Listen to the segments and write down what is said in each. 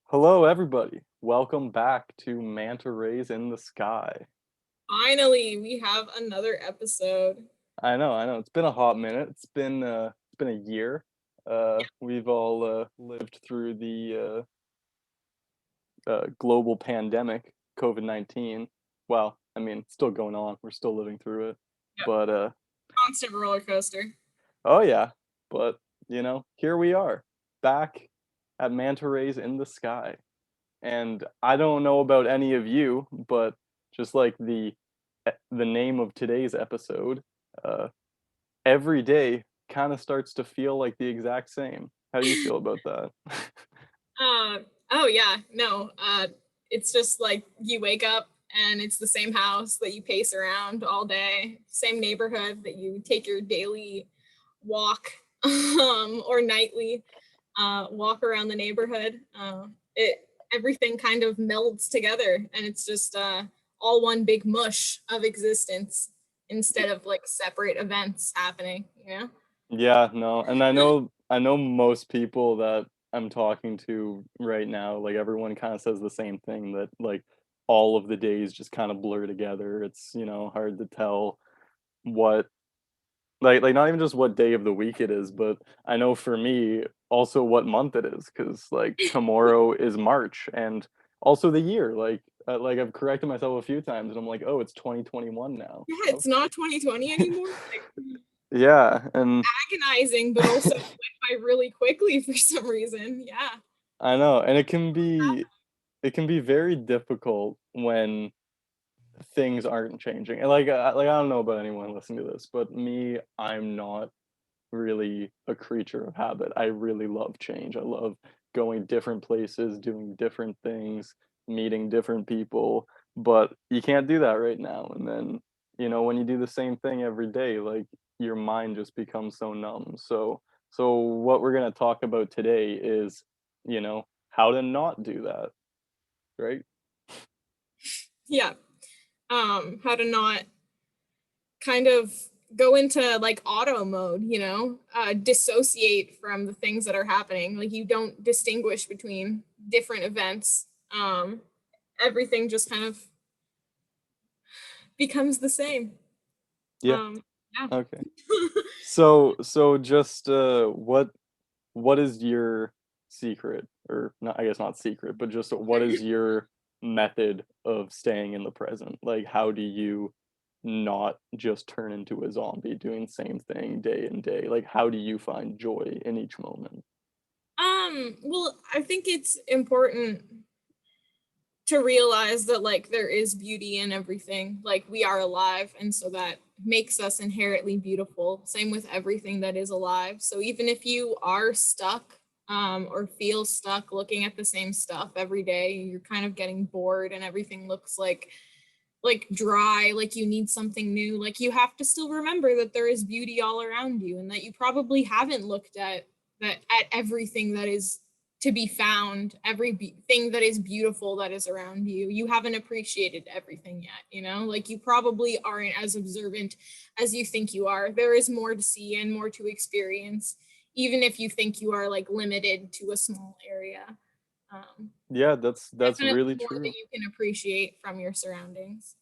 Hello, everybody. Welcome back to Manta Rays in the Sky. Finally, we have another episode. I know. It's been a hot minute. It's been a year. We've all lived through the global pandemic, COVID-19. Well, I mean, it's still going on. We're still living through it. Yep. But Constant roller coaster. oh yeah. But here we are, back at Manta Rays in the Sky. And I don't know about any of you, but just like the name of today's episode, uh, every day kind of starts to feel like the exact same. How do you feel about that? Uh, oh yeah, no. It's just like you wake up and it's the same house that you pace around all day, same neighborhood that you take your daily walk or nightly walk around the neighborhood. It everything kind of melds together, and it's just all one big mush of existence instead of like separate events happening. You know? Yeah, no, and I know most people that I'm talking to right now, like everyone kind of says the same thing that like all of the days just kind of blur together. It's hard to tell what like not even just what day of the week it is, but I know for me also what month it is because like tomorrow is March and also the year. Like I've corrected myself a few times and I'm like, oh, it's 2021 now. Yeah, it's not 2020 anymore. Like, Yeah, and agonizing, but also went by really quickly for some reason. Yeah. I know, and it can be very difficult when things aren't changing. And like I don't know about anyone listening to this, but me, I'm not really a creature of habit. I really love change. I love going different places, doing different things, meeting different people, but you can't do that right now. And then when you do the same thing every day, like your mind just becomes so numb. So what we're going to talk about today is how to not do that, right? Yeah. How to not kind of go into like auto mode, dissociate from the things that are happening. Like you don't distinguish between different events. Everything just kind of becomes the same. Yeah. Um, yeah. Okay. So just what is your secret, or not, I guess not secret, but just what is your method of staying in the present? Like how do you not just turn into a zombie doing the same thing day and day? Like how do you find joy in each moment? well, I think it's important to realize that like there is beauty in everything. Like we are alive, and so that makes us inherently beautiful. Same with everything that is alive. So even if you are stuck or feel stuck looking at the same stuff every day, you're kind of getting bored and everything looks like dry, like you need something new. Like you have to still remember that there is beauty all around you and that you probably haven't looked at everything that is to be found, everything that is beautiful that is around you. You haven't appreciated everything yet. Like you probably aren't as observant as you think you are. There is more to see and more to experience, even if you think you are like limited to a small area. Um, Yeah, that's Definitely really more that true. you can appreciate from your surroundings.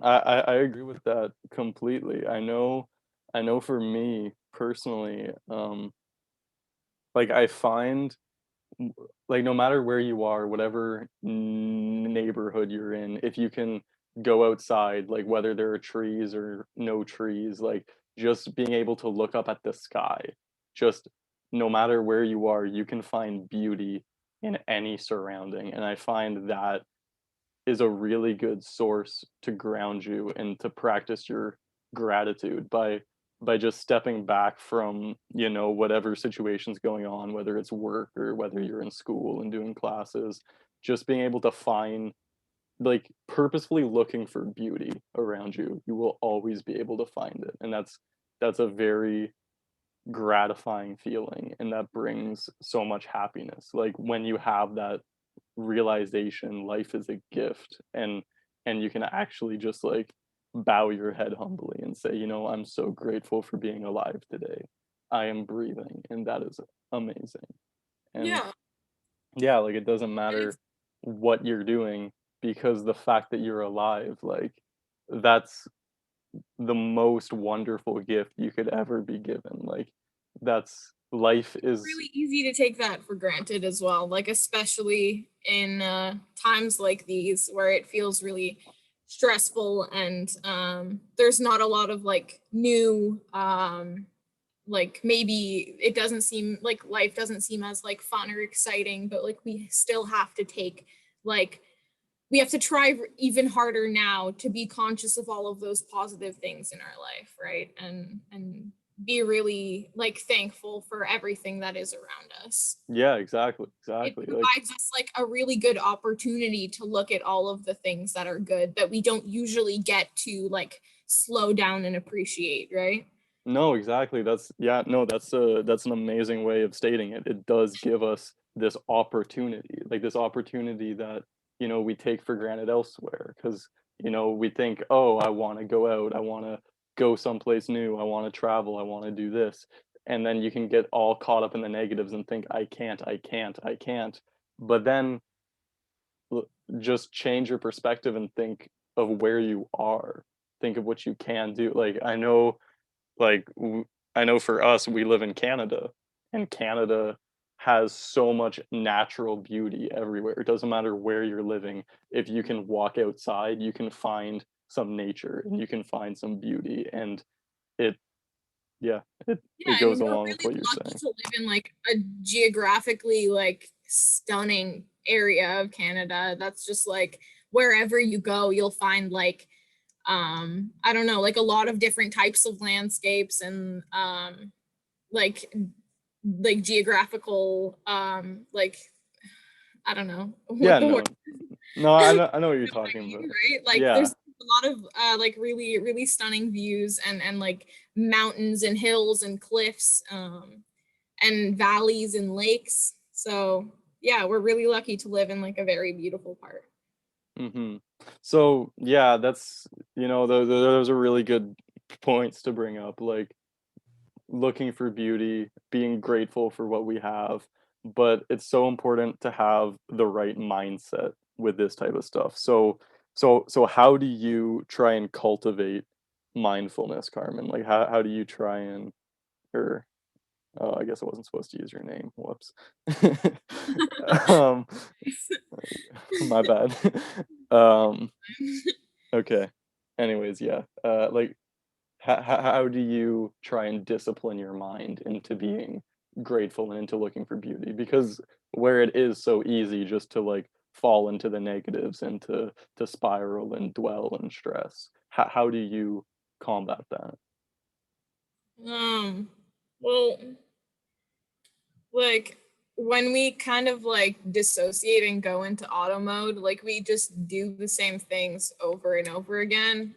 I agree with that completely. I know for me personally, like I find M like, no matter where you are, whatever neighborhood you're in, if you can go outside, like, whether there are trees or no trees, like, just being able to look up at the sky, just no matter where you are, you can find beauty in any surrounding, and I find that is a really good source to ground you and to practice your gratitude by just stepping back from whatever situation's going on, whether it's work or whether you're in school and doing classes, just being able to find like purposefully looking for beauty around you, you will always be able to find it. And that's a very gratifying feeling and that brings so much happiness. Like when you have that realization life is a gift and you can actually just like bow your head humbly and say, I'm so grateful for being alive today. I am breathing and that is amazing. And Yeah. Yeah, like, it doesn't And it's matter what you're doing because the fact that you're alive, like, that's the most wonderful gift you could ever be given, like, that's life is really easy to take that for granted as well, like especially in times like these where it feels really stressful and there's not a lot of like new like maybe it doesn't seem like life doesn't seem as like fun or exciting, but like we still have to take like we have to try even harder now to be conscious of all of those positive things in our life, right? And be really like thankful for everything that is around us. yeah, exactly, It exactly, like provides us like a really good opportunity to look at all of the things that are good that we don't usually get to like slow down and appreciate, right? no, exactly, that's yeah, no, that's an amazing way of stating it. It does give us this opportunity, like, this opportunity that, we take for granted elsewhere. Because we think, "Oh, I wanna go out, I wanna go someplace new, I wanna travel, I wanna do this," and then you can get all caught up in the negatives and think, "I can't, I can't, I can't," but then l just change your perspective and think of where you are. Think of what you can do, like, I know for us, we live in Canada, and Canada has so much natural beauty everywhere. It doesn't matter where you're living. If you can walk outside, you can find some nature, and you can find some beauty, and it yeah, it Yeah, and goes we're along with really what you're lucky saying. to live in like a geographically like stunning area of Canada. That's just like wherever you go, you'll find like I don't know, like a lot of different types of landscapes and like geographical like I don't know what Yeah, the word no. No, I know what you're know what I talking mean, about. right? Like Yeah. there's a lot of like really really stunning views and like mountains and hills and cliffs and valleys and lakes. So yeah, we're really lucky to live in like a very beautiful part. Mhm. So, yeah, that's those are really good points to bring up, like, looking for beauty, being grateful for what we have, but it's so important to have the right mindset with this type of stuff. So how do you try and cultivate mindfulness, Carmen? Like, how do you try and or oh, I guess I wasn't supposed to use your name. Whoops. Um, my bad. Um, okay. Anyways, yeah. Like, how do you try and discipline your mind into being grateful and into looking for beauty? Because where it is so easy just to like fall into the negatives and to spiral and dwell and stress. How do you combat that? um well like when we kind of like dissociate and go into auto mode, like we just do the same things over and over again.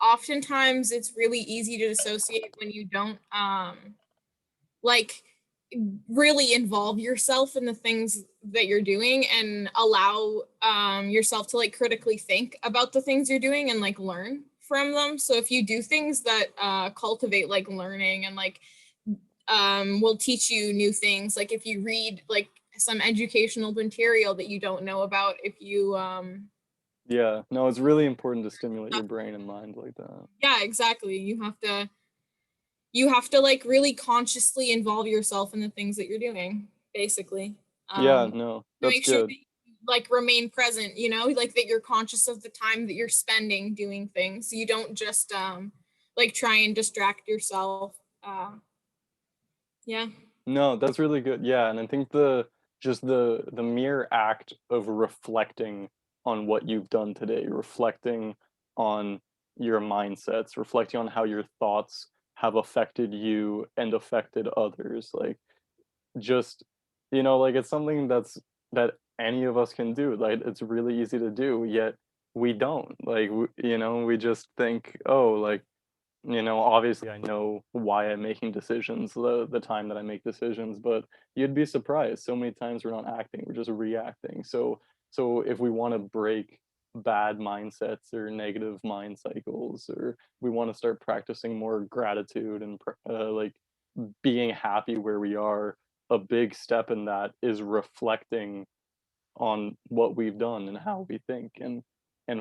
Oftentimes it's really easy to dissociate when you don't like really involve yourself in the things that you're doing and allow yourself to like critically think about the things you're doing and like learn from them. So if you do things that cultivate like learning and like will teach you new things, like if you read like some educational material that you don't know about, if you Yeah, no, it's really important to stimulate your brain and mind like that. yeah, exactly, you have to like really consciously involve yourself in the things that you're doing, basically. Yeah, Um, no, to that's make sure that good. you like remain present, you know, like that you're conscious of the time that you're spending doing things. You don't just like try and distract yourself. Yeah. No, that's really good. Yeah, and I think the mere act of reflecting on what you've done today, reflecting on your mindsets, reflecting on how your thoughts have affected you and affected others, like just like it's something that any of us can do. Like it's really easy to do, yet we don't. Like we just think, "Oh, like obviously I know why I'm making decisions the time that I make decisions, but you'd be surprised. So many times we're not acting, we're just reacting. So if we want to break bad mindsets or negative mind cycles, or we want to start practicing more gratitude and like being happy where we are, a big step in that is reflecting on what we've done and how we think, and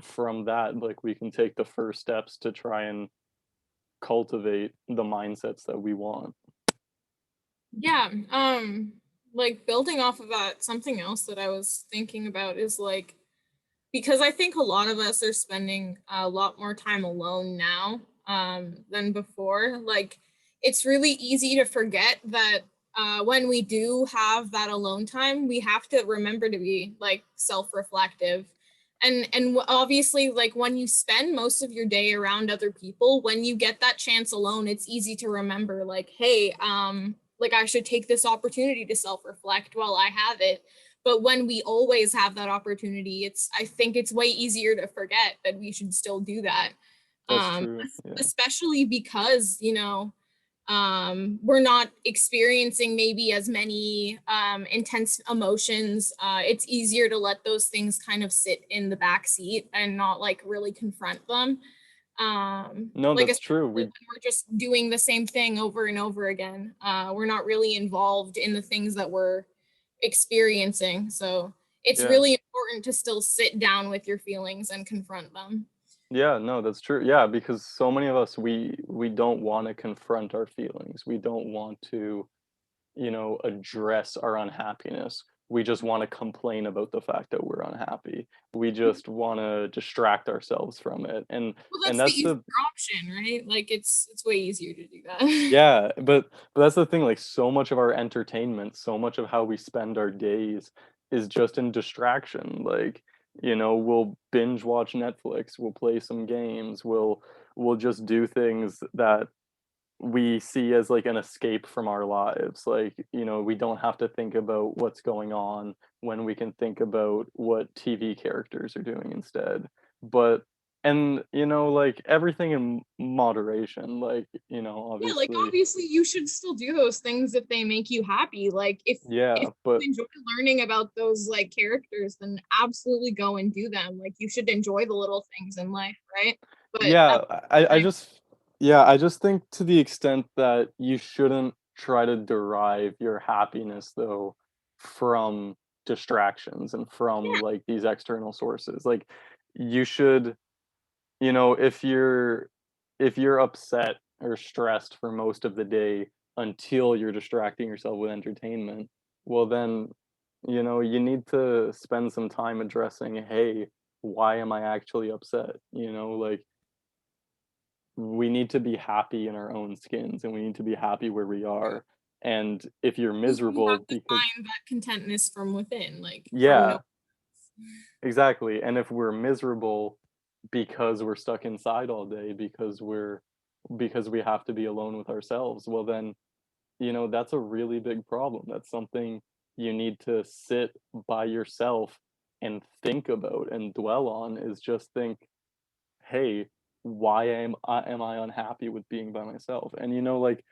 from that, like, we can take the first steps to try and cultivate the mindsets that we want. Yeah, like building off of that, something else that I was thinking about is like, because I think a lot of us are spending a lot more time alone now than before. Like, it's really easy to forget that when we do have that alone time, we have to remember to be like self-reflective. And obviously, like when you spend most of your day around other people, when you get that chance alone, it's easy to remember like, hey, like I should take this opportunity to self-reflect while I have it. But when we always have that opportunity, I think it's way easier to forget that we should still do that. That's true, yeah. Especially because, we're not experiencing maybe as many intense emotions. It's easier to let those things kind of sit in the back seat and not like really confront them. No, Like that's especially true, when we we're just doing the same thing over and over again. We're not really involved in the things that we're experiencing. So it's yeah. really important to still sit down with your feelings and confront them. Yeah, no, that's true. Yeah, because so many of us, we don't wanna confront our feelings. We don't want to, address our unhappiness. We just wanna complain about the fact that we're unhappy. We just wanna distract ourselves from it, Well, and that's the that's easier the option, right? Like it's way easier to do that. yeah, but that's the thing, like, so much of our entertainment, so much of how we spend our days is just in distraction, like, we'll binge watch Netflix, we'll play some games, we'll just do things that we see as, like, an escape from our lives, like, we don't have to think about what's going on when we can think about what TV characters are doing instead, but like, everything in moderation, like, Yeah, like obviously obviously you should still do those things if they make you happy. Like if yeah, but you enjoy learning about those like characters, then absolutely go and do them. Like you should enjoy the little things in life, right? But at yeah, the I same time, just yeah, I just think to the extent that you shouldn't try to derive your happiness, though, from distractions and from, yeah, like, these external sources, like, you should if you're upset or stressed for most of the day until you're distracting yourself with entertainment, well, then, you need to spend some time addressing, "Hey, why am I actually upset?" Like, we need to be happy in our own skins, and we need to be happy where we are, and if you're you have miserable to because find that contentness from within, like from no. yeah, exactly, and if we're miserable because we're stuck inside all day, because we have to be alone with ourselves, well, then, that's a really big problem. That's something you need to sit by yourself and think about and dwell on, is just think, "Hey, why am I unhappy with being by myself?" And, like,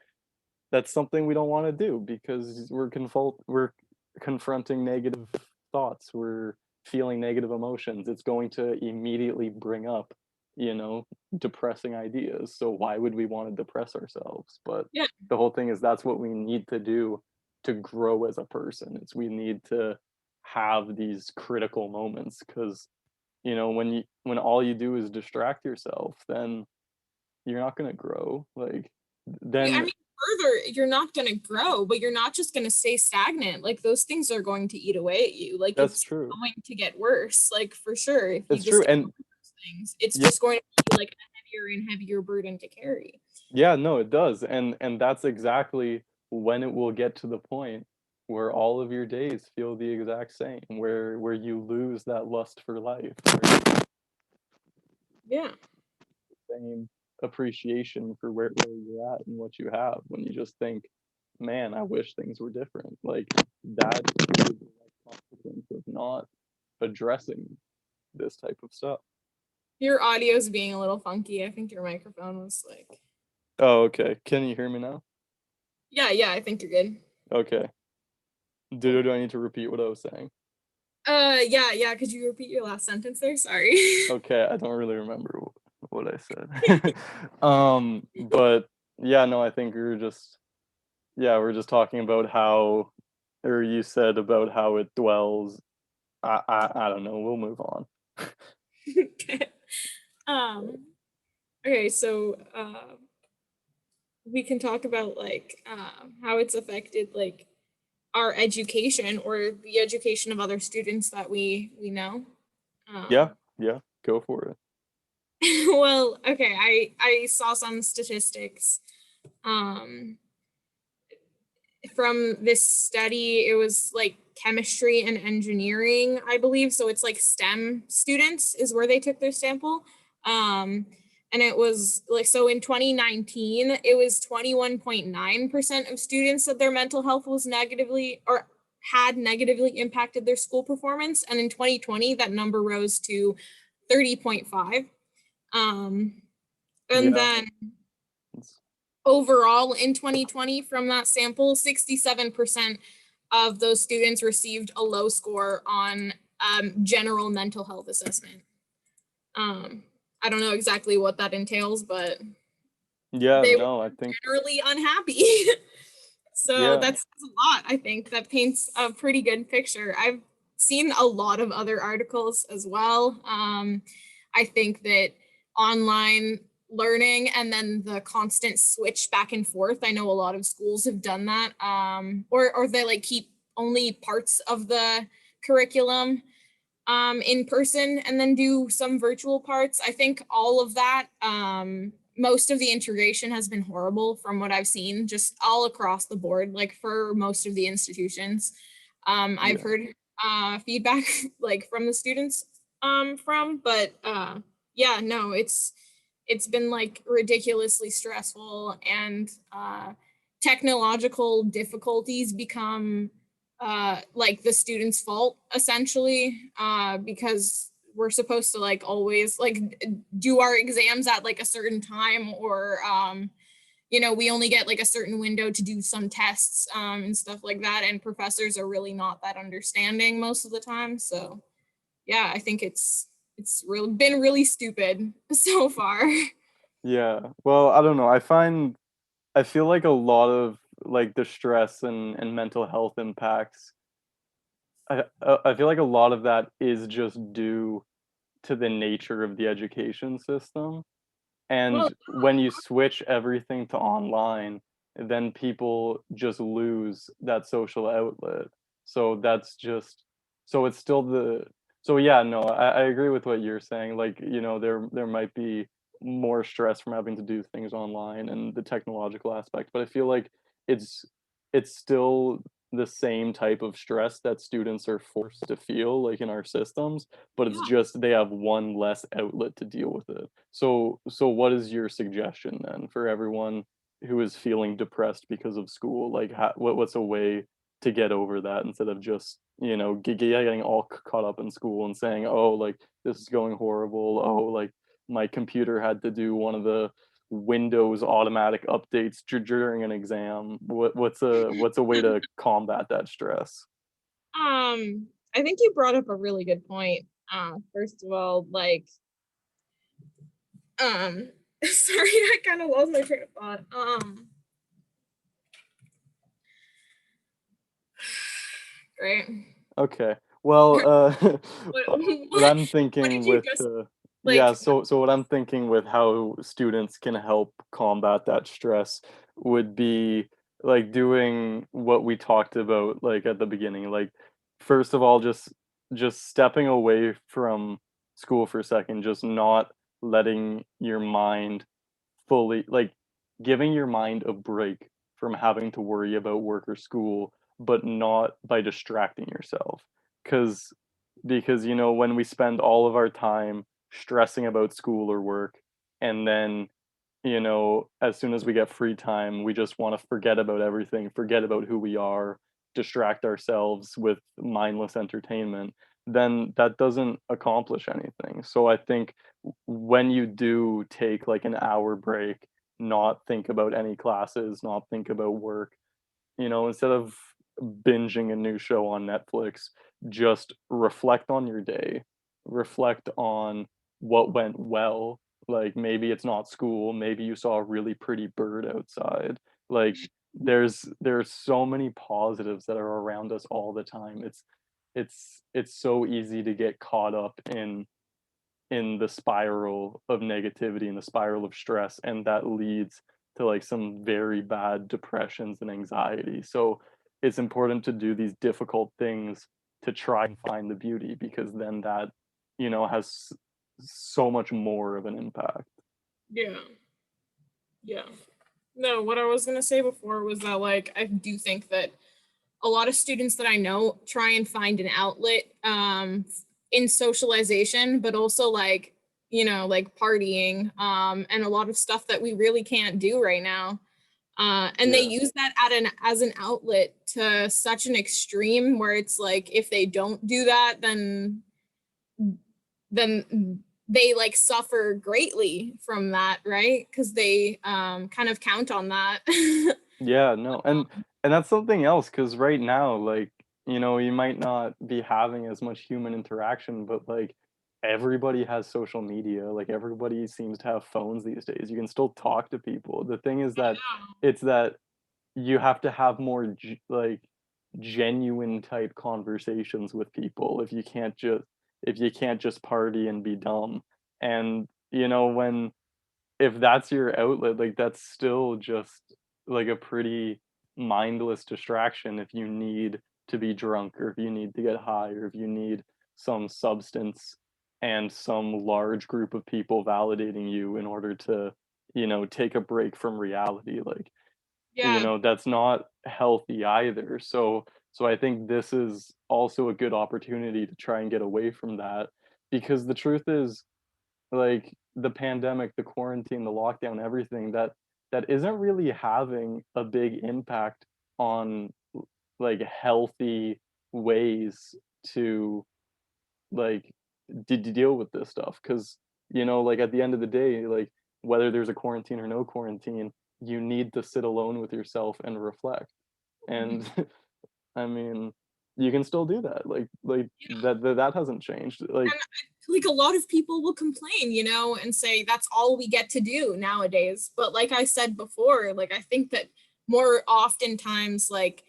that's something we don't wanna do because we're confronting negative thoughts, we're feeling negative emotions, it's going to immediately bring up, you know, depressing ideas, so why would we wanna depress ourselves? But Yeah, the whole thing is that's what we need to do to grow as a person, it's we need to have these critical moments, because when all you do is distract yourself, then you're not gonna grow, like, I then mean, further, you're not going to grow, but you're not just going to stay stagnant. Like those things are going to eat away at you. Like that's it's true. going to get worse. Like for sure, if you It's true, just and ignore those things, it's yeah, just going to be like a heavier and heavier burden to carry. yeah, no, it does, and that's exactly when it will get to the point where all of your days feel the exact same, where you lose that lust for life, where Yeah. same appreciation for where you're at and what you have, when you just think, "Man, I wish things were different." Like, that is the direct consequence of not addressing this type of stuff. Your audio's being a little funky. I think your microphone was like, Oh, okay. Can you hear me now? yeah, yeah, I think you're good. Okay. Cool. Do I need to repeat what I was saying? Yeah, yeah. Could you repeat your last sentence there? Sorry. Okay, I don't really remember what I said. But yeah, no, I think we were just yeah, we're just talking about how or you said about how it dwells, I don't know, we'll move on. Okay. Um, okay, so we can talk about like how it's affected like our education or the education of other students that we know. Yeah, Um, yeah, go for it. well, okay, I saw some statistics um, from this study. It was like chemistry and engineering, I believe. So it's like STEM students is where they took their sample. Um, and it was like, so in 2019, it was 21.9% of students that their mental health was negatively or had negatively impacted their school performance. And in 2020, that number rose to 30.5. Um, and Yeah, then it's overall in 2020 from that sample, 67% of those students received a low score on general mental health assessment. Um, I don't know exactly what that entails, but yeah, they no, I were think generally unhappy. So yeah, that's a lot, I think. That paints a pretty good picture. I've seen a lot of other articles as well. I think that online learning and then the constant switch back and forth. I know a lot of schools have done that, or they like keep only parts of the curriculum in person and then do some virtual parts. I think all of that, most of the integration has been horrible from what I've seen, just all across the board, like for most of the institutions. I've yeah. heard feedback like from the students but yeah, no, it's been like ridiculously stressful and technological difficulties become like the student's fault essentially because we're supposed to like always like do our exams at like a certain time or we only get like a certain window to do some tests and stuff like that, and professors are really not that understanding most of the time. So yeah, I think it's really been really stupid so far. Yeah. Well, I don't know, I feel like a lot of, like, the stress and mental health impacts, I feel like a lot of that is just due to the nature of the education system. Well, And when you switch everything to online, then people just lose that social outlet. So that's just so it's still the so yeah, no, I agree with what you're saying. Like, there might be more stress from having to do things online and the technological aspect, but I feel like it's it's still the same type of stress that students are forced to feel like in our systems, but it's yeah. just they have one less outlet to deal with it. So what is your suggestion then for everyone who is feeling depressed because of school? Like, what's a way to get over that instead of just, getting all caught up in school and saying, "Oh, like this is going horrible. Oh, like my computer had to do one of the Windows automatic updates during an exam." What's a way to combat that stress? I think you brought up a really good point. First of all, like sorry, I kind of lost my train of thought. Great. Okay. Well, What what what I'm what thinking did you with, just yeah, like? so what I'm thinking with how students can help combat that stress would be, like, doing what we talked about, like, at the beginning. Like, first of all, just stepping away from school for a second, just not letting your mind fully like, giving your mind a break from having to worry about work or school, but not by distracting yourself. Because when we spend all of our time stressing about school or work, and then, as soon as we get free time, we just wanna forget about everything, forget about who we are, distract ourselves with mindless entertainment, then that doesn't accomplish anything. So I think when you do take, like, an hour break, not think about any classes, not think about work, instead of binging a new show on Netflix, just reflect on your day. Reflect on what went well. Like, maybe it's not school, maybe you saw a really pretty bird outside. Like, there's so many positives that are around us all the time. It's so easy to get caught up in the spiral of negativity and the spiral of stress, and that leads to like some very bad depressions and anxiety. So it's important to do these difficult things to try and find the beauty, because then that, has so much more of an impact. Yeah. Yeah. No, what I was gonna say before was that like I do think that a lot of students that I know try and find an outlet in socialization, but also like, like partying, and a lot of stuff that we really can't do right now. And they Yeah. use that as an outlet to such an extreme where it's like if they don't do that, then they like suffer greatly from that, right? Because they kind of count on that. Yeah, no, and that's something else, because right now, like, you might not be having as much human interaction, but, like, everybody has social media, like, everybody seems to have phones these days. You can still talk to people. The thing is that it's that you have to have more genuine type conversations with people if you can't just party and be dumb. And, when if that's your outlet, like, that's still just, like, a pretty mindless distraction if you need to be drunk, or if you need to get high, or if you need some substance and some large group of people validating you in order to, take a break from reality, like, Yeah, that's not healthy either. So I think this is also a good opportunity to try and get away from that, because the truth is, like, the pandemic, the quarantine, the lockdown, everything that isn't really having a big impact on like healthy ways to like deal with this stuff. Because like, at the end of the day, like, whether there's a quarantine or no quarantine, you need to sit alone with yourself and reflect. And I mean, you can still do that, like that hasn't changed, like. and like a lot of people will complain, and say that's all we get to do nowadays. But like I said before, like I think that more oftentimes, like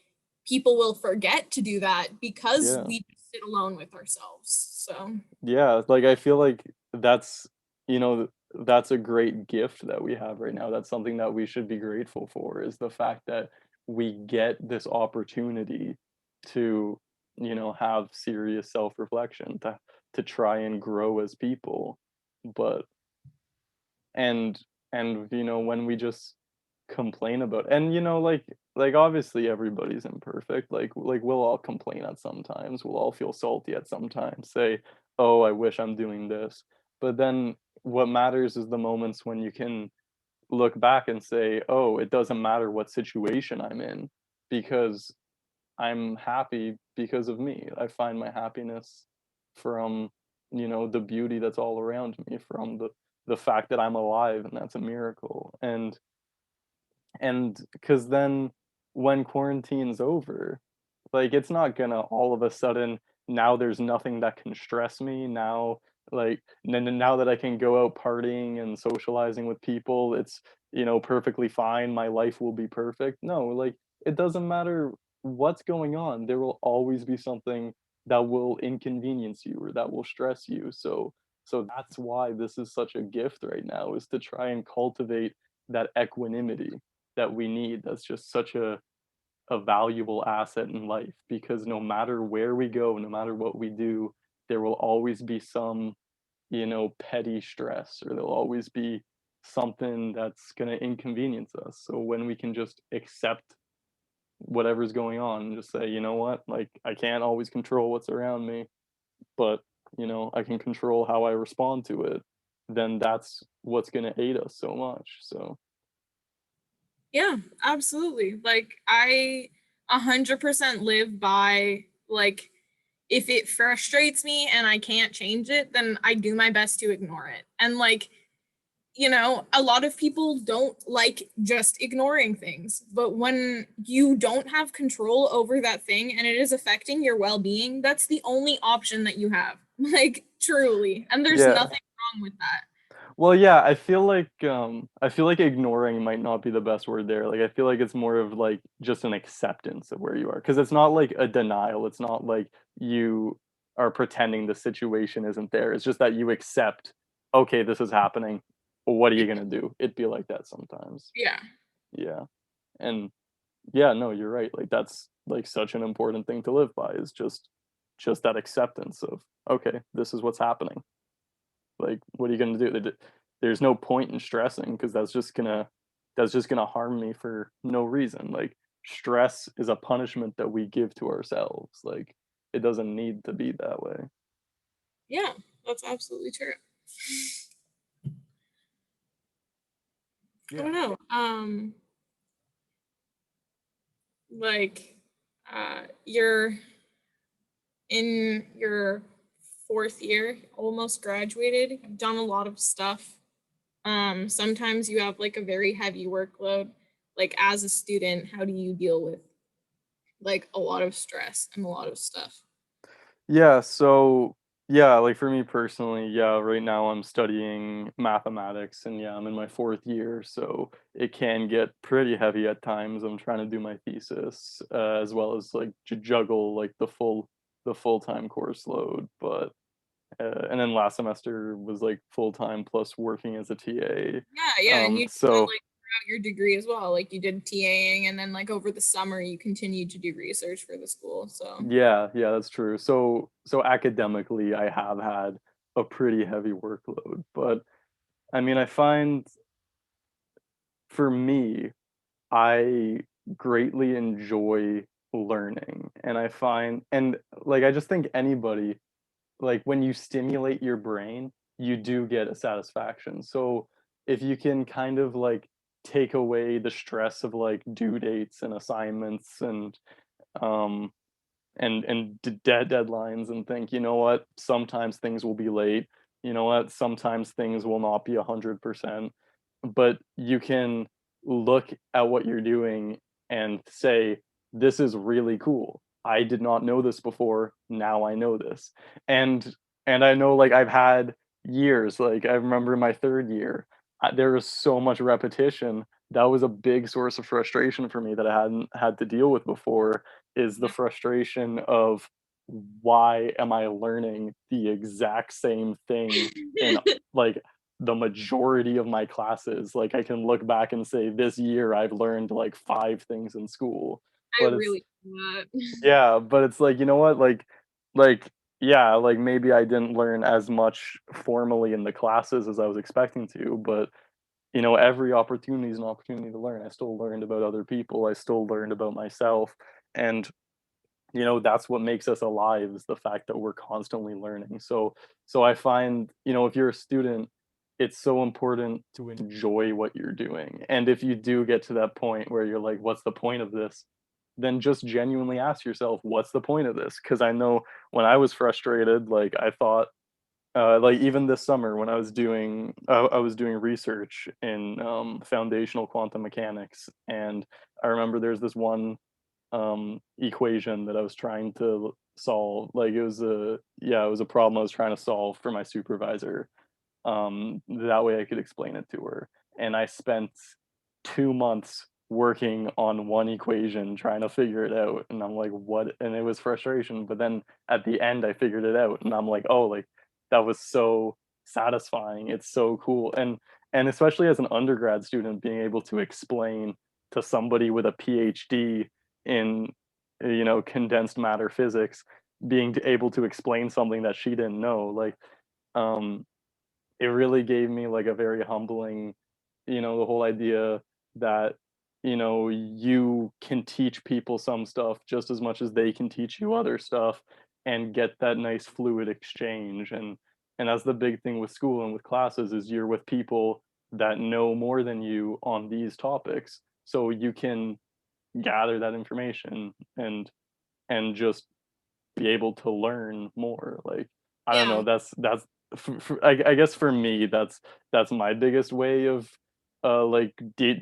people will forget to do that because Yeah. we sit alone with ourselves. So Yeah, like, I feel like that's that's a great gift that we have right now. That's something that we should be grateful for, is the fact that we get this opportunity to, have serious self-reflection, to try and grow as people. But and when we just complain about, and obviously everybody's imperfect, like we'll all complain at sometimes, we'll all feel salty at sometimes, say, oh, I wish I'm doing this. But then what matters is the moments when you can look back and say, oh, it doesn't matter what situation I'm in, because I'm happy because of me. I find my happiness from, the beauty that's all around me, from the fact that I'm alive, and that's a miracle. And because then when quarantine's over, like, it's not gonna all of a sudden, now there's nothing that can stress me, now, like, now that I can go out partying and socializing with people, it's, perfectly fine, my life will be perfect. No, like, it doesn't matter what's going on, there will always be something that will inconvenience you or that will stress you. So that's why this is such a gift right now, is to try and cultivate that equanimity that we need. That's just such a valuable asset in life, because no matter where we go, no matter what we do, there will always be some, petty stress, or there'll always be something that's going to inconvenience us. So when we can just accept whatever's going on and just say, you know what, like, I can't always control what's around me, but I can control how I respond to it, then that's what's going to aid us so much. So yeah, absolutely. Like I 100% live by like if it frustrates me and I can't change it, then I do my best to ignore it. And like, a lot of people don't like just ignoring things, but when you don't have control over that thing and it is affecting your well-being, that's the only option that you have. Like truly. And there's yeah. nothing wrong with that. Well, yeah, I feel like ignoring might not be the best word there. Like, I feel like it's more of like just an acceptance of where you are, because it's not like a denial. It's not like you are pretending the situation isn't there. It's just that you accept, okay, this is happening. What are Yeah. you gonna do? It'd be like that sometimes. Yeah. Yeah. And yeah, no, you're right. Like that's like such an important thing to live by is just that acceptance of, okay, this is what's happening. Like, what are you gonna do? There's no point in stressing because that's just gonna harm me for no reason. Like, stress is a punishment that we give to ourselves. Like, it doesn't need to be that way. Yeah, that's absolutely true. I Yeah. don't know. Like, you're in your fourth year, almost graduated, you've done a lot of stuff. Sometimes you have like a very heavy workload. Like as a student, how do you deal with like a lot of stress and a lot of stuff? Yeah, so yeah, like for me personally, yeah, right now I'm studying mathematics and yeah, I'm in my fourth year, so it can get pretty heavy at times. I'm trying to do my thesis, as well as like juggle like the full-time course load, but and then last semester was like full-time plus working as a TA. Yeah, yeah, and you did that So like throughout your degree as well. Like you did TAing, and then like over the summer you continued to do research for the school. So yeah, yeah, that's true. So academically, I have had a pretty heavy workload, but I mean, I find for me, I greatly enjoy learning, and I find and like I just think anybody like when you stimulate your brain, you do get a satisfaction. So if you can kind of like take away the stress of like due dates and assignments um deadlines and think, you know what, sometimes things will be late. You know what, sometimes things will not be 100%, but you can look at what you're doing and say, this is really cool. I did not know this before. Now I know this. And and I know like I've had years, like I remember my third year, there was so much repetition. That was a big source of frustration for me that I hadn't had to deal with before, is the frustration of why am I learning the exact same thing in like the majority of my classes? Like I can look back and say this year I've learned like 5 things in school. I But it's really do that. yeah, but it's like, you know what? Like yeah, like maybe I didn't learn as much formally in the classes as I was expecting to, but you know, every opportunity is an opportunity to learn. I still learned about other people. I still learned about myself. And you know, that's what makes us alive is the fact that we're constantly learning. So I find, you know, if you're a student, it's so important to enjoy what you're doing. And if you do get to that point where you're like, what's the point of this? Then just genuinely ask yourself, what's the point of this? Because I know when I was frustrated, like I thought, like even this summer when I was doing research in foundational quantum mechanics, and I remember there's this one equation that I was trying to solve. Like it was a yeah, it was a problem I was trying to solve for my supervisor. That way I could explain it to her. And I spent 2 months working on one equation trying to figure it out. And I'm like, what? And it was frustration. But then at the end I figured it out and I'm like, oh, like that was so satisfying. It's so cool. And especially as an undergrad student, being able to explain to somebody with a PhD in you know condensed matter physics, being able to explain something that she didn't know, like um it really gave me like a very humbling, you know, the whole idea that, you know, you can teach people some stuff just as much as they can teach you other stuff and get that nice fluid exchange. And that's the big thing with school and with classes is you're with people that know more than you on these topics. So you can gather that information and just be able to learn more. Like, I don't Yeah, know, that's I guess for me, that's my biggest way of, like,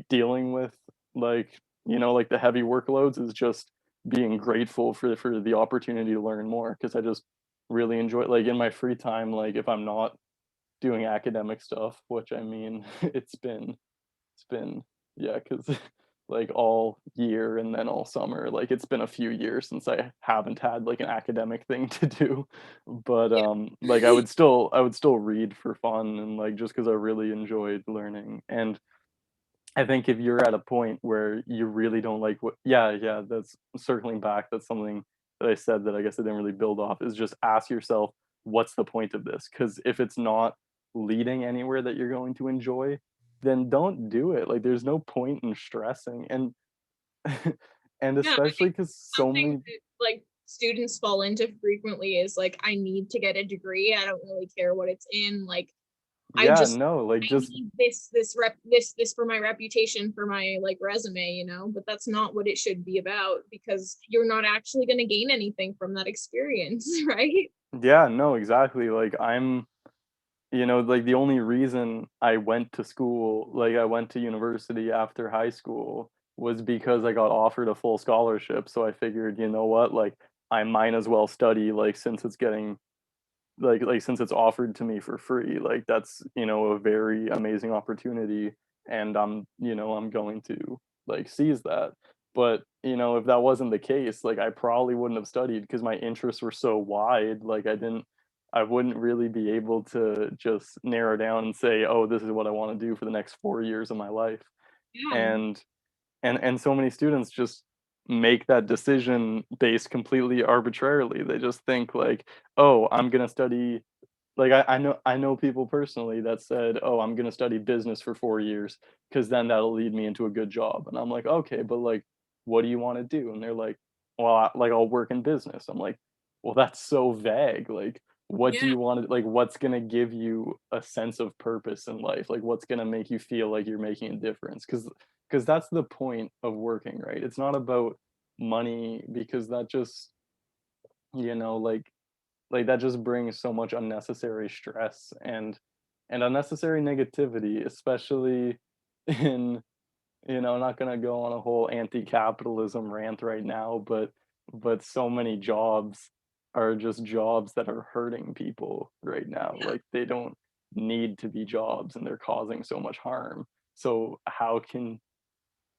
dealing with, like, you know, like, the heavy workloads is just being grateful for the opportunity to learn more because I just really enjoy like, in my free time, like, if I'm not doing academic stuff, which I mean, it's been yeah, because like, all year and then all summer, like, it's been a few years since I haven't had, like, an academic thing to do, but, like, Yeah. I would still read for fun and, like, just because I really enjoyed learning, and I think if you're at a point where you really don't like what yeah, that's circling back, that's something that I said that I guess I didn't really build off, is just ask yourself, "What's the point of this?" Because if it's not leading anywhere that you're going to enjoy, then don't do it, like, there's no point in stressing, and and Yeah, I especially think because so something many that like students fall into frequently is like, I need to get a degree. I don't really care what it's in. Like, I yeah, just no, like, I just need this for my reputation, for my like resume, you know, but that's not what it should be about because you're not actually going to gain anything from that experience, right? yeah, no, exactly, like, like, the only reason I went to school, like, I went to university after high school was because I got offered a full scholarship, so I figured, "You know what, like, I might as well study, like, since it's getting since it's offered to me for free, like, that's, a very amazing opportunity, and I'm going to, like, seize that." But, if that wasn't the case, like, I probably wouldn't have studied because my interests were so wide, like, I wouldn't really be able to just narrow down and say, "Oh, this is what I wanna do for the next 4 years of my life." Yeah. And and so many students just make that decision based completely arbitrarily. They just think like, "Oh, I'm gonna study" like, I know people personally that said, "Oh, I'm gonna study business for 4 years because then that'll lead me into a good job." And I'm like, "Okay, but, like, what do you wanna do?" And they're like, "Well, I'll work in business." I'm like, "Well, that's so vague, like, what do Yeah. you wanna like, what's gonna give you a sense of purpose in life? Like, what's gonna make you feel like you're making a difference? Because that's the point of working, right? It's not about money because that just, you know, that just brings so much unnecessary stress and unnecessary negativity, especially in not gonna go on a whole anti-capitalism rant right now, but so many jobs are just jobs that are hurting people right now. Yeah. Like, they don't need to be jobs, and they're causing so much harm. So how can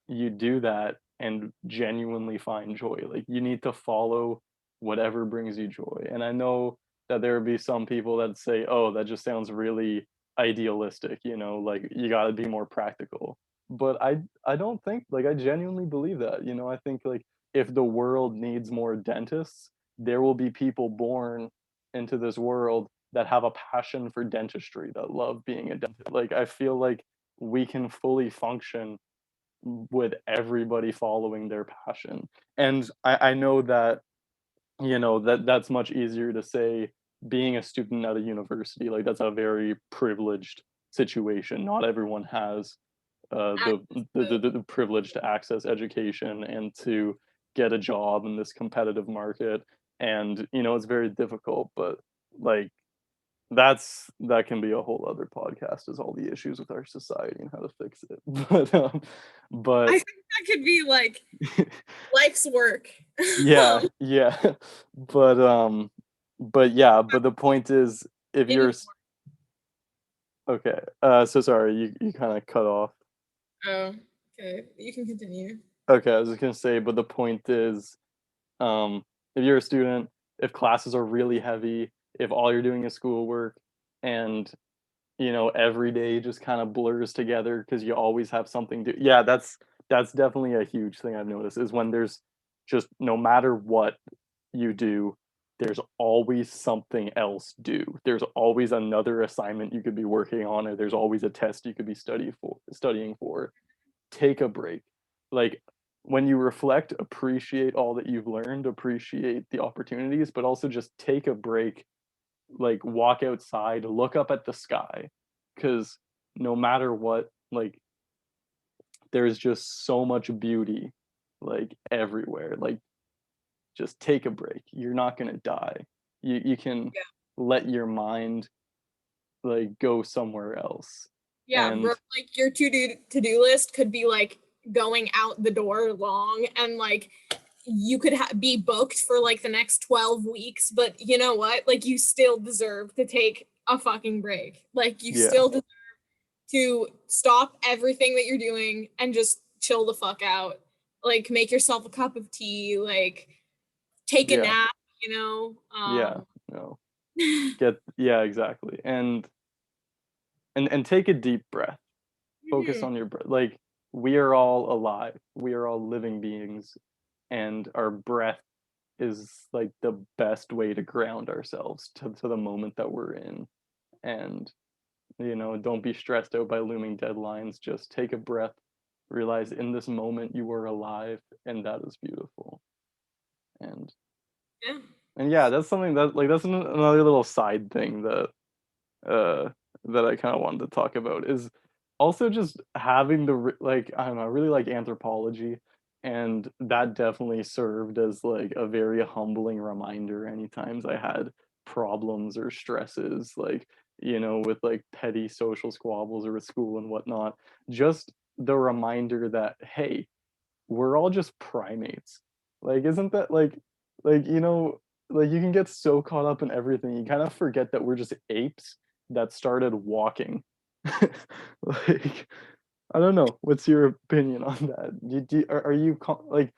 you do that and genuinely find joy. Like, you need to follow whatever brings you joy. And I know that there would be some people that say, "Oh, that just sounds really idealistic, like you got to be more practical." But I don't think like I genuinely believe that. I think like if the world needs more dentists, there will be people born into this world that have a passion for dentistry, that love being a dentist. Like, I feel like we can fully function with everybody following their passion. And I know that, that's much easier to say being a student at a university, like that's a very privileged situation. Not everyone has the privilege to access education and to get a job in this competitive market. And it's very difficult, but like that can be a whole other podcast, is all the issues with our society and how to fix it. I But think that could be like life's work. yeah, yeah. But, but yeah, but the point is, if In you're s okay, so sorry, you kinda cut off. Oh, okay. You can continue. Okay, I was just gonna say, but the point is, um, if you're a student, if classes are really heavy, if all you're doing is schoolwork, and every day just kinda blurs together because you always have something to yeah, that's definitely a huge thing I've noticed, is when there's just no matter what you do, there's always something else due. There's always another assignment you could be working on, or there's always a test you could be studying for. Take a break. Like, when you reflect, appreciate all that you've learned, appreciate the opportunities, but also just take a break, like, walk outside, look up at the sky, because no matter what, like, there's just so much beauty, like, everywhere. Like, just take a break. You're not gonna die. You can Yeah. let your mind, like, go somewhere else. Yeah, bro, And like your to-do list could be like going out the door long and like you could be booked for like the next 12 weeks, but you know what? Like you still deserve to take a fucking break. Like you Yeah, still deserve to stop everything that you're doing and just chill the fuck out. Like make yourself a cup of tea, like take a yeah, nap, you know. yeah, no, yeah, exactly, and take a deep breath. Focus Mhm. on your breath. Like, we are all alive. We are all living beings, and our breath is like the best way to ground ourselves to the moment that we're in. And, don't be stressed out by looming deadlines. Just take a breath, realize in this moment you are alive, and that is beautiful. And Yeah. and yeah, that's something that like that's another little side thing uh, that I kinda wanted to talk about is also just having the like, I don't know, I really like anthropology, and that definitely served as, like, a very humbling reminder any times I had problems or stresses, like, with, like, petty social squabbles or with school and whatnot. Just the reminder that, "Hey, we're all just primates." Like, isn't that like, like, you can get so caught up in everything, you kind of forget that we're just apes that started walking. Like, I don't know, what's your opinion on that? Are you like,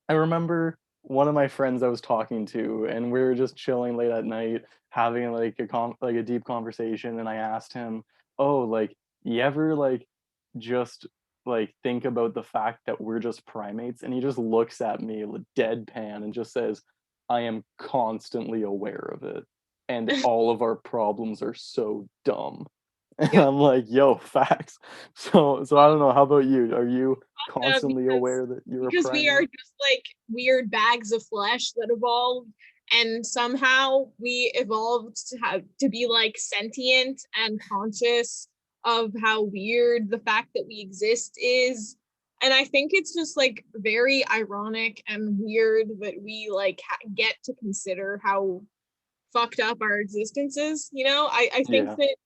I remember one of my friends I was talking to, and we were just chilling late at night, having like a deep conversation, and I asked him, "Oh, like, you ever just think about the fact that we're just primates?" And he just looks at me with deadpan and just says, "I am constantly aware of it, and all of our problems are so dumb." And Yep. I'm like, "Yo, facts." So I don't know, how about you? Are you constantly Because aware that you're a we are primate? just like weird bags of flesh that evolved, and somehow we evolved to have to be like sentient and conscious of how weird the fact that we exist is. And I think it's just like very ironic and weird that we like get to consider how fucked up our existence is. I think Yeah. that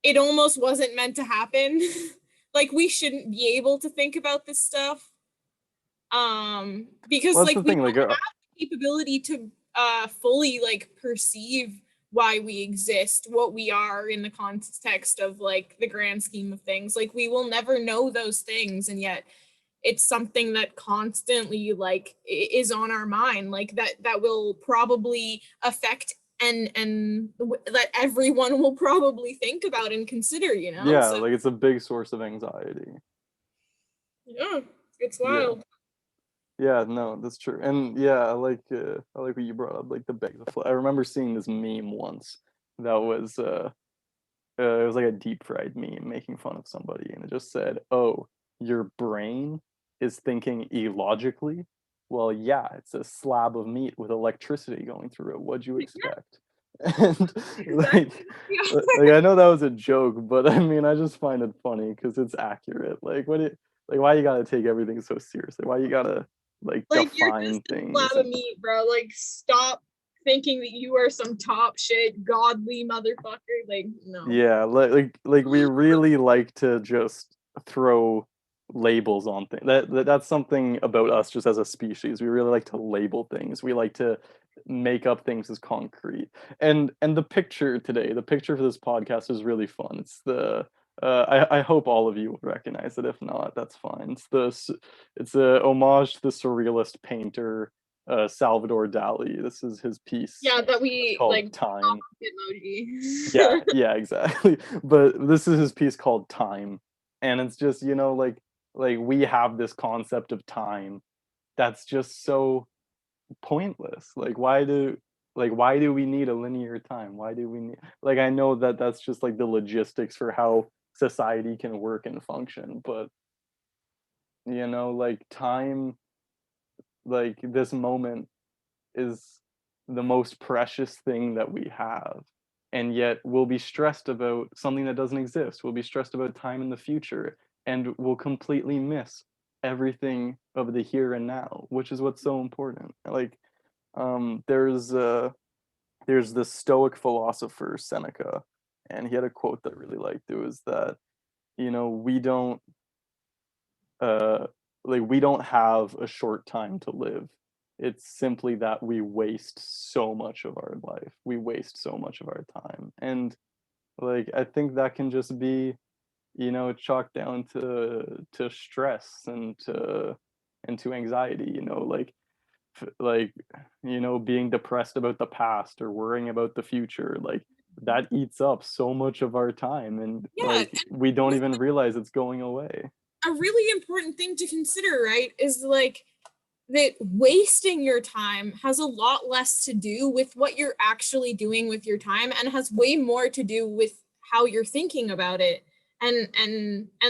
it almost wasn't meant to happen. Like we shouldn't be able to think about this stuff. Because Well, that's like the we thing, like, don't have the capability to fully like perceive why we exist, what we are in the context of like the grand scheme of things. Like we will never know those things, and yet it's something that constantly like is on our mind, like that will probably affect and that everyone will probably think about and consider, yeah, so like, it's a big source of anxiety. yeah, it's Yeah. wild. Yeah, no, that's true, and yeah, I like what you brought up, like, the bag of I remember seeing this meme once that was, it was like a deep fried meme making fun of somebody, and it just said, "Oh, your brain is thinking illogically? Well, yeah, it's a slab of meat with electricity going through it. What'd you Yeah, expect?" And, exactly. Yeah. I know that was a joke, but, I mean, I just find it funny because it's accurate. Like, why you gotta take everything so seriously? Why you gotta, Like you're define just a things slab and of meat, bro. Like stop thinking that you are some top shit godly motherfucker. Like no. yeah, we really like to just throw labels on things. That's something about us just as a species. We really like to label things. We like to make up things as concrete. And the picture for this podcast is really fun. It's the I hope all of you would recognize it. If not, that's fine. It's a homage to the surrealist painter Salvador Dali. This is his piece. Yeah, that It's we called like Time. Yeah, emoji. yeah, exactly. But this is his piece called Time, and it's just, we have this concept of time that's just so pointless. Why do we need a linear time? Why do we need I know that that's just like the logistics for how society can work and function, but time, this moment is the most precious thing that we have. And yet we'll be stressed about something that doesn't exist. We'll be stressed about time in the future and we'll completely miss everything of the here and now, which is what's so important. Um there's uh there's this stoic philosopher Seneca, and he had a quote that I really liked. It was that, we don't uh we don't have a short time to live. It's simply that we waste so much of our life. We waste so much of our time. And like I think that can just be, chalked down to stress and to anxiety, like, being depressed about the past or worrying about the future, like that eats up so much of our time and Yeah, like we don't with even realize it's going away. a really important thing to consider, right, is like that wasting your time has a lot less to do with what you're actually doing with your time and has way more to do with how you're thinking about it and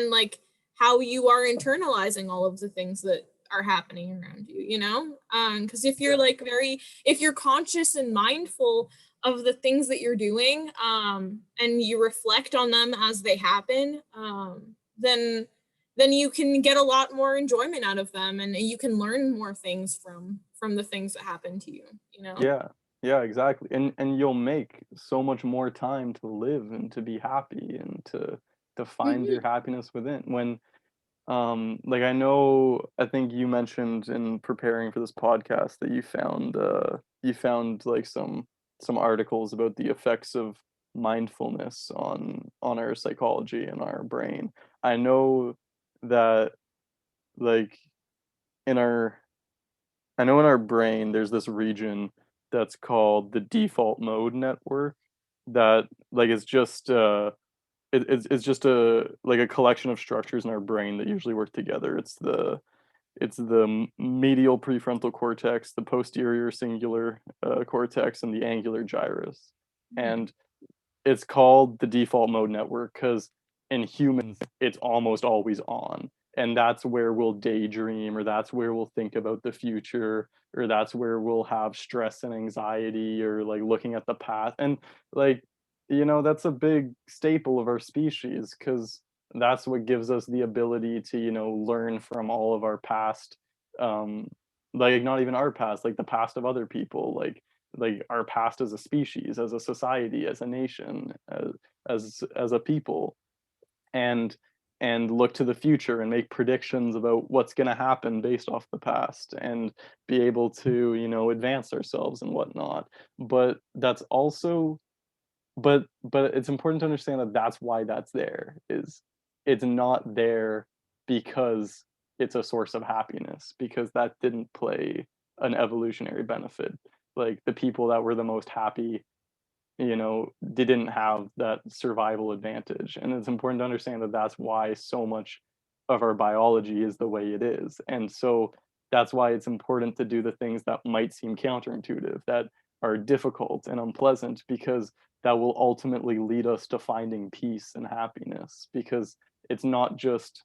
like how you are internalizing all of the things that are happening around you, you know? Because if you're Yeah. like if you're conscious and mindful of the things that you're doing, and you reflect on them as they happen, then you can get a lot more enjoyment out of them and you can learn more things from the things that happen to you, you know? Yeah. Yeah, exactly. And you'll make so much more time to live and to be happy and to find Mhm. your happiness within. When like I think you mentioned in preparing for this podcast that you found like some articles about the effects of mindfulness on our psychology and our brain. I know that like in our I know in our brain there's this region that's called the default mode network that like it's just it's just a like a collection of structures in our brain that usually work together. It's the medial prefrontal cortex, the posterior singular cortex, and the angular gyrus. Mhm. And it's called the default mode network because in humans, it's almost always on. And that's where we'll daydream, or that's where we'll think about the future, or that's where we'll have stress and anxiety, or like looking at the past. And like, that's a big staple of our species because that's what gives us the ability to, learn from all of our past, um, like not even our past, like the past of other people, like our past as a species, as a society, as a nation, as a people, and and look to the future and make predictions about what's going to happen based off the past and be able to advance ourselves and whatnot. But that's also but it's important to understand that that's why that's there is it's not there because it's a source of happiness, because that didn't play an evolutionary benefit. Like the people that were the most happy, didn't have that survival advantage. And it's important to understand that that's why so much of our biology is the way it is. And so that's why it's important to do the things that might seem counterintuitive, that are difficult and unpleasant, because that will ultimately lead us to finding peace and happiness. Because it's not just,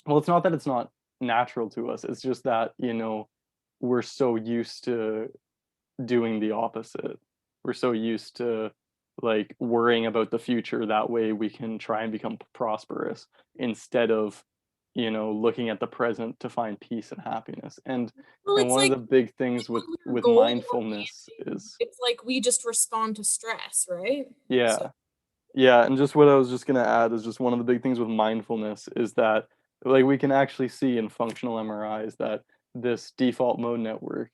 well, it's not that it's not natural to us, it's just that, we're so used to doing the opposite. We're so used to like worrying about the future, that way we can try and become prosperous instead of, looking at the present to find peace and happiness. Well, And it's one of like the big when things with we're with goal mindfulness oriented, is it's like we just respond to stress, right? So yeah. Yeah, and just what I was just gonna add is just one of the big things with mindfulness is that, like, we can actually see in functional MRIs that this default mode network,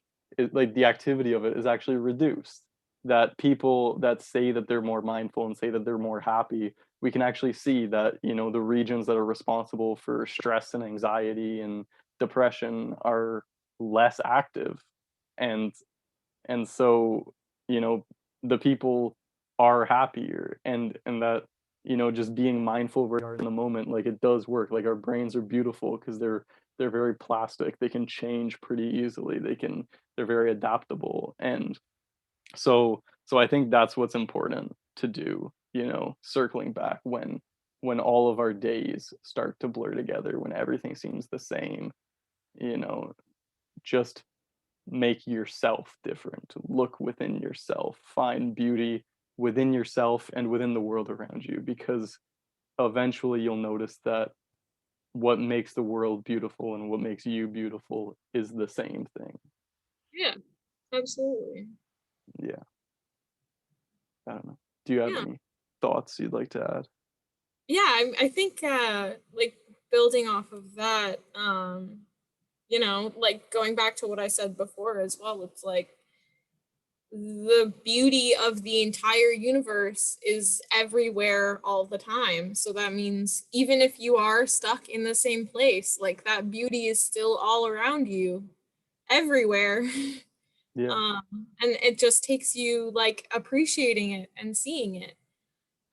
like the activity of it is actually reduced. That people that say that they're more mindful and say that they're more happy, we can actually see that, the regions that are responsible for stress and anxiety and depression are less active. And and so, you know, the people are happier, and that, just being mindful where we are in the moment, like, it does work. Like, our brains are beautiful because they're very plastic, they can change pretty easily, they're very adaptable, and so I think that's what's important to do, circling back when all of our days start to blur together, when everything seems the same, you know, just make yourself different. Look within yourself. Find beauty within yourself and within the world around you, because eventually you'll notice that what makes the world beautiful and what makes you beautiful is the same thing. yeah, absolutely. Yeah, I don't know. Do you have Yeah. any thoughts you'd like to add? Yeah, I think like building off of that, Like going back to what I said before as well, it's like the beauty of the entire universe is everywhere all the time. So that means even if you are stuck in the same place, like that beauty is still all around you, everywhere. Yeah, And it just takes you like appreciating it and seeing it.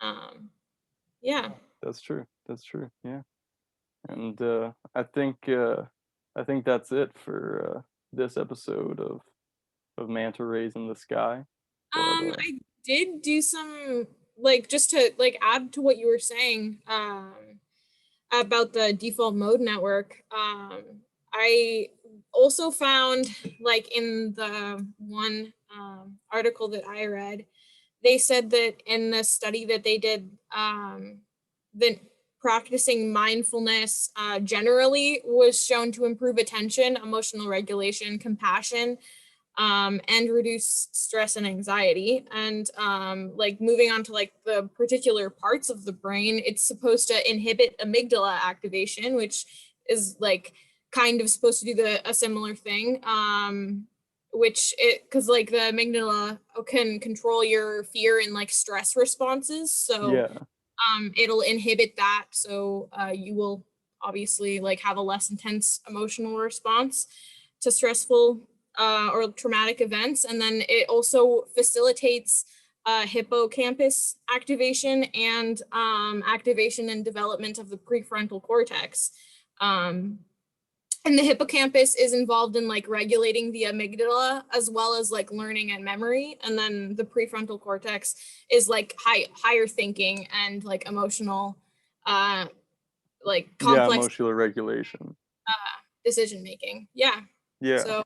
Um, yeah. that's true. That's true. Yeah. And I think that's it for this episode of Manta Rays in the Sky. But I did do some like just to like add to what you were saying about the default mode network. I also found like in the one article that I read, they said that in the study that they did, that practicing mindfulness generally was shown to improve attention, emotional regulation, compassion, and reduce stress and anxiety. And like moving on to like the particular parts of the brain, it's supposed to inhibit amygdala activation, which is like kind of supposed to do a similar thing. Which it because like the amygdala can control your fear and like stress responses. So yeah, it'll inhibit that. So you will obviously like have a less intense emotional response to stressful or traumatic events. And then it also facilitates hippocampus activation and activation and development of the prefrontal cortex. Um, and the hippocampus is involved in like regulating the amygdala as well as like learning and memory. And then the prefrontal cortex is like higher thinking and like emotional, uh, like yeah, complex emotional regulation. decision making. Yeah. Yeah, So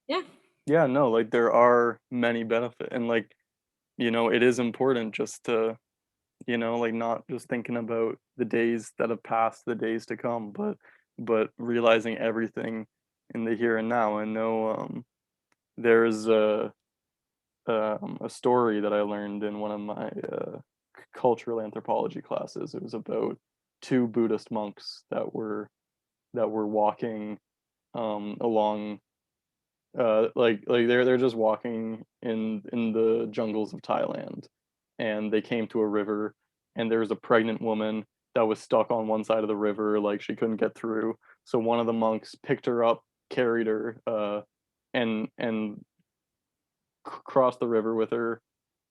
yeah. yeah, no, like there are many benefit, and like it is important just to like not just thinking about the days that have passed, the days to come, but realizing everything in the here and now. And know there's a story that I learned in one of my cultural anthropology classes. It was about two Buddhist monks that were walking along like they're just walking in the jungles of Thailand, and they came to a river, and there was a pregnant woman that was stuck on one side of the river, like she couldn't get through. So one of the monks picked her up, carried her, and crossed the river with her,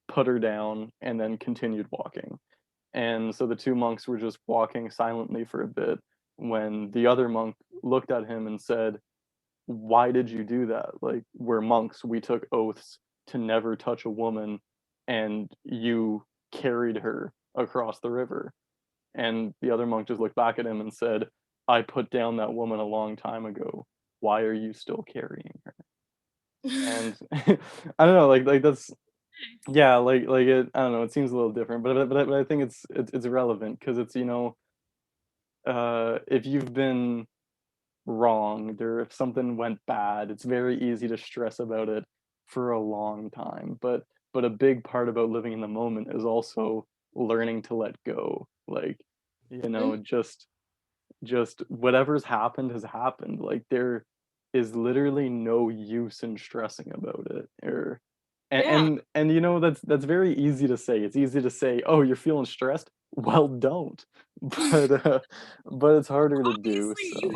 put her down, and then continued walking. And so the two monks were just walking silently for a bit when the other monk looked at him and said, "Why did you do that? Like, we're monks, we took oaths to never touch a woman, and you carried her across the river." And the other monk just looked back at him and said, "I put down that woman a long time ago. Why are you still carrying her?" And I don't know, like that's yeah, like it. I don't know. It seems a little different, but I think it's relevant because it's if you've been wronged or if something went bad, it's very easy to stress about it for a long time. But a big part about living in the moment is also learning to let go. Like, Mhm. just whatever's happened has happened. Like there is literally no use in stressing about it. Or Yeah. and that's very easy to say. It's easy to say, "Oh, you're feeling stressed." Well, don't. But it's harder to do, Obviously, so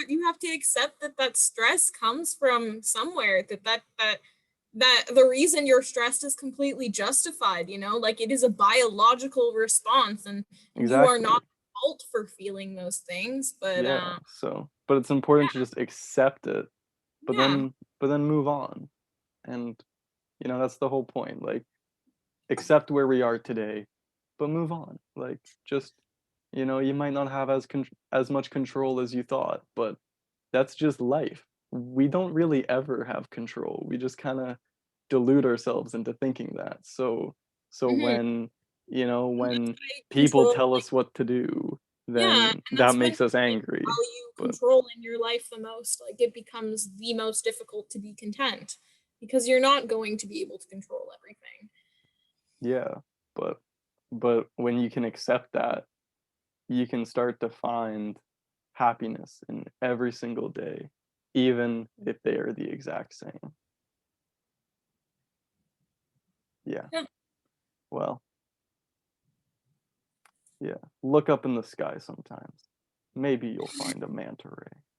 you have to accept that that stress comes from somewhere. That the reason you're stressed is completely justified. Like it is a biological response, and you are not exactly. at fault for feeling those things. But Yeah, so but it's important to yeah, just accept it, but yeah, then move on, and, that's the whole point, like, accept where we are today, but move on, like, just you might not have as much control as you thought, but that's just life. We don't really ever have control, we just kinda delude ourselves into thinking that, so mhm. And that's when why people control. tell us what to do, Yeah, then and that that's when makes us you angry, value but control in your life the most. Like it becomes the most difficult to be content because you're not going to be able to control everything. yeah, but when you can accept that, you can start to find happiness in every single day, even if they are the exact same. Yeah. Yeah. Well, yeah. Look up in the sky sometimes. Maybe you'll find a manta ray.